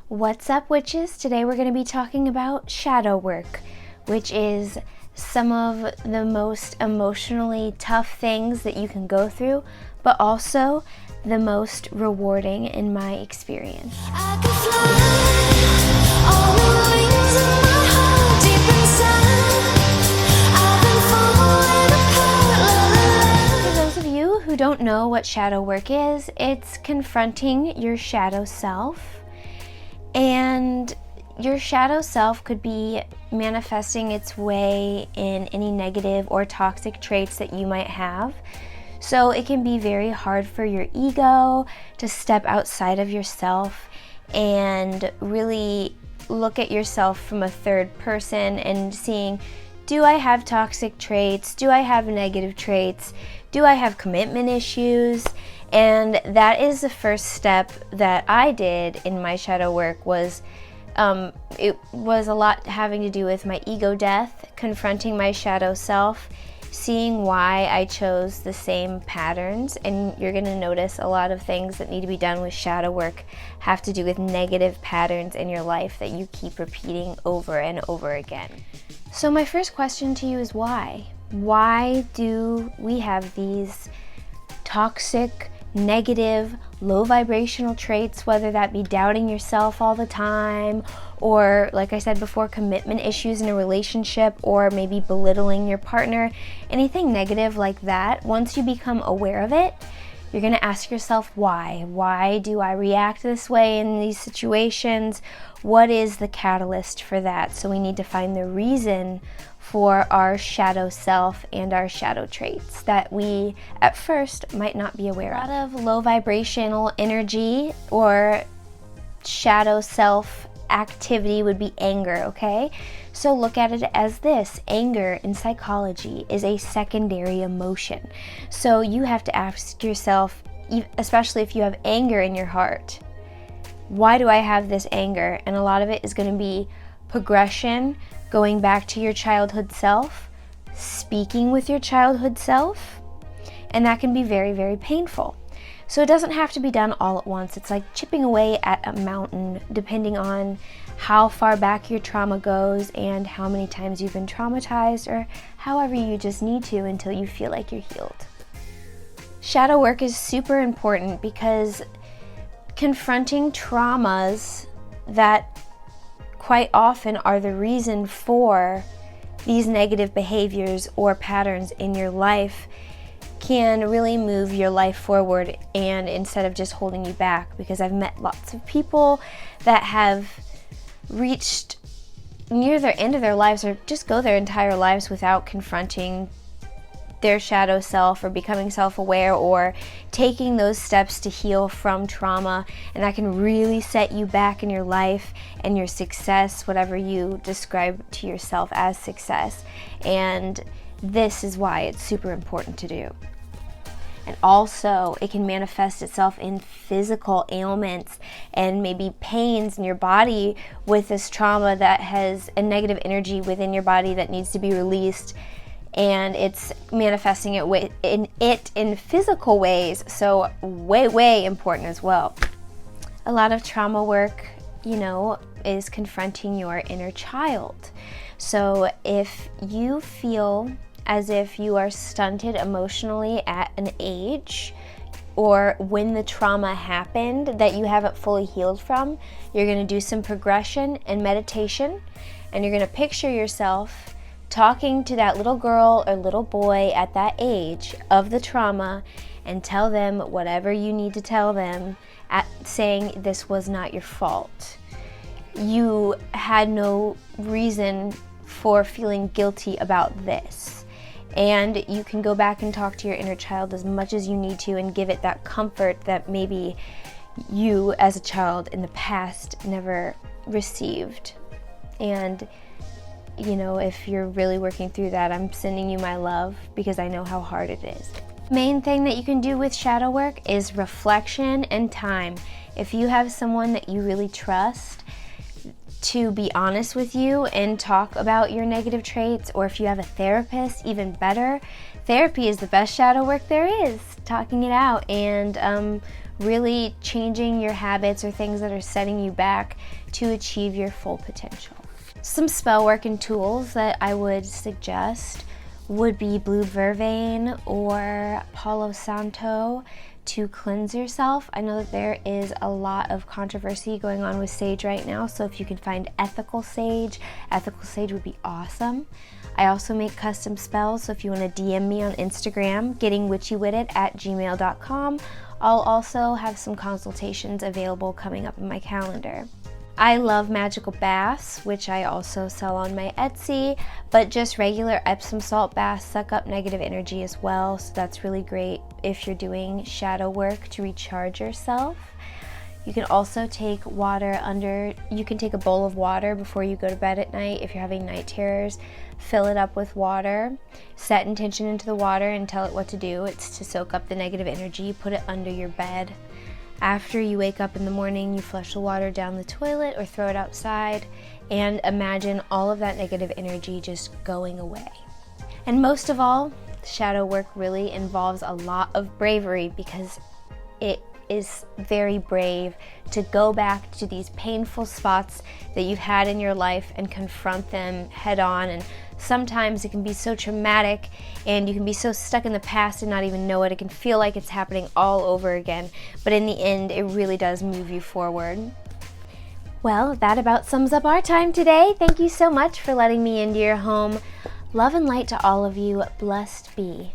What's up, witches? Today we're going to be talking about shadow work, which is some of the most emotionally tough things that you can go through, but also the most rewarding in my experience. For those of you who don't know what shadow work is, it's confronting your shadow self. And your shadow self could be manifesting its way in any negative or toxic traits that you might have. So it can be very hard for your ego to step outside of yourself and really look at yourself from a third person and seeing, do I have toxic traits? Do I have negative traits? Do I have commitment issues? And that is the first step that I did in my shadow work. It was a lot having to do with my ego death, confronting my shadow self, seeing why I chose the same patterns. And you're going to notice a lot of things that need to be done with shadow work have to do with negative patterns in your life that you keep repeating over and over again. So my first question to you is why? Why do we have these toxic, negative, low vibrational traits, whether that be doubting yourself all the time, or like I said before, commitment issues in a relationship, or maybe belittling your partner, anything negative like that? Once you become aware of it, you're going to ask yourself why. Why do I react this way in these situations? What is the catalyst for that? So we need to find the reason for our shadow self and our shadow traits that we at first might not be aware of. A lot of low vibrational energy or shadow self activity would be anger, okay? So look at it as this. Anger in psychology is a secondary emotion. So you have to ask yourself, especially if you have anger in your heart, why do I have this anger? And a lot of it is going to be progression, going back to your childhood self, speaking with your childhood self, and that can be very, very painful. So it doesn't have to be done all at once. It's like chipping away at a mountain, depending on how far back your trauma goes and how many times you've been traumatized, or however you just need to until you feel like you're healed. Shadow work is super important because confronting traumas that quite often are the reason for these negative behaviors or patterns in your life can really move your life forward, and instead of just holding you back. Because I've met lots of people that have reached near their end of their lives or just go their entire lives without confronting their shadow self or becoming self-aware or taking those steps to heal from trauma, and that can really set you back in your life and your success, whatever you describe to yourself as success. And this is why it's super important to do. And also, it can manifest itself in physical ailments and maybe pains in your body with this trauma that has a negative energy within your body that needs to be released. And it's manifesting it in physical ways, so way important as well. A lot of trauma work, is confronting your inner child. So if you feel as if you are stunted emotionally at an age, or when the trauma happened that you haven't fully healed from, you're going to do some progression and meditation, and you're going to picture yourself talking to that little girl or little boy at that age of the trauma and tell them whatever you need to tell them, saying this was not your fault. You had no reason for feeling guilty about this. And you can go back and talk to your inner child as much as you need to and give it that comfort that maybe you as a child in the past never received. And if you're really working through that, I'm sending you my love because I know how hard it is. Main thing that you can do with shadow work is reflection and time. If you have someone that you really trust to be honest with you and talk about your negative traits, or if you have a therapist, even better. Therapy is the best shadow work there is, talking it out and really changing your habits or things that are setting you back to achieve your full potential. Some spell work and tools that I would suggest would be blue vervain or Palo Santo to cleanse yourself. I know that there is a lot of controversy going on with sage right now, so if you can find ethical sage would be awesome. I also make custom spells, so if you want to DM me on Instagram, gettingwitchywittit at gmail.com, I'll also have some consultations available coming up in my calendar. I love magical baths, which I also sell on my Etsy, but just regular Epsom salt baths suck up negative energy as well, so that's really great if you're doing shadow work to recharge yourself. You can also take you can take a bowl of water before you go to bed at night if you're having night terrors, fill it up with water, set intention into the water and tell it what to do. It's to soak up the negative energy, put it under your bed. After you wake up in the morning, you flush the water down the toilet or throw it outside and imagine all of that negative energy just going away. And most of all, shadow work really involves a lot of bravery because it is very brave to go back to these painful spots that you've had in your life and confront them head on. And sometimes it can be so traumatic and you can be so stuck in the past and not even know it. It can feel like it's happening all over again, but in the end it really does move you forward. Well, that about sums up our time today. Thank you so much for letting me into your home. Love and light to all of you. Blessed be.